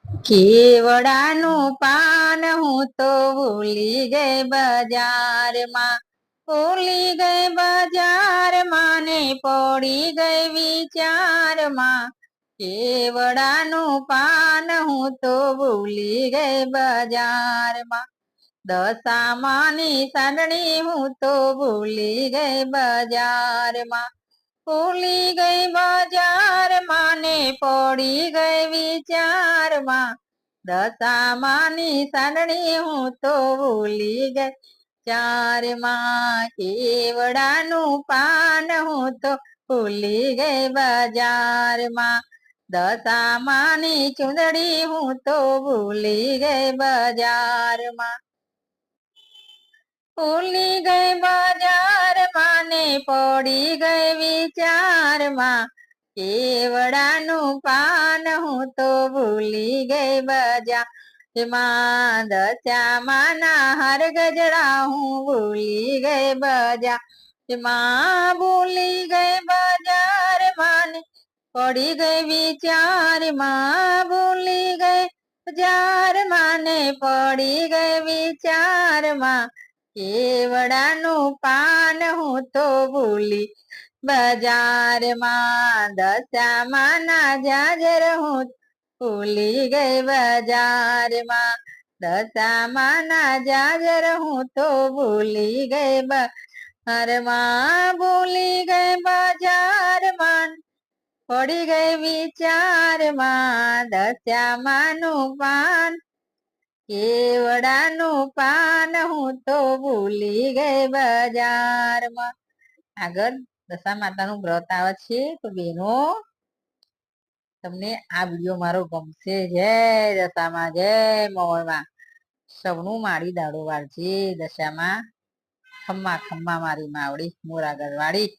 કેવડાનું પાન હું તો ભૂલી ગઈ બજારમાં, ભૂલી ગઈ બજારમાં ને પડી ગઈ વિચારમાં. કેવડાનું પાન હું તો ભૂલી ગઈ બજારમાં, દશામાની સાંડણી હું તો ભૂલી ગઈ બજારમાં, ભૂલી ગઈ બજારમાં ને પડી ગઈ વિચારમાં. દશામાની સાંડણી હું તો ભૂલી ગઈ ચારમાં, કેવડાનું પાન હું તો ભૂલી ગઈ બજારમાં, દશામાની ચૂંદડી હું તો ભૂલી ગઈ બજારમાં. ભૂલી ગઈ બજારમાં ને પડી ગઈ વિચારમાં, કેવડાનું પાન હું તો ભૂલી ગઈ બજારમાં, દશામાના હાર ગજડા હું ભૂલી ગઈ બજારમાં, ભૂલી ગઈ બજારમાં ને પડી ગઈ વિચારમાં, ભૂલી ગઈ બજારમાં ને પડી ગઈ વિચારમાં. કેવડાનું પાન હું તો ભૂલી બજારમાં, દશામાના જાજર હું ભૂલી ગઈ બજારમાં, દશામાના જાજર હું તો ભૂલી ગઈ બજારમાં, ભૂલી ગઈ બજારમાં પડી ગઈ વિચારમાં. દશામાનું પાન, કેવડાનું પાન હું તો ભૂલી ગઈ બજારમાં. આગળ દશા માતાનું વ્રત આવે છે. તો બેનો, તમને આ વિડીયો મારો ગમશે. જય દશામાં, જય મોમાં. સૌનું મારી દાડો વાળજે દશામાં. ખમ્મા ખમ્મા મારી માવડી મોરાગર વાળી.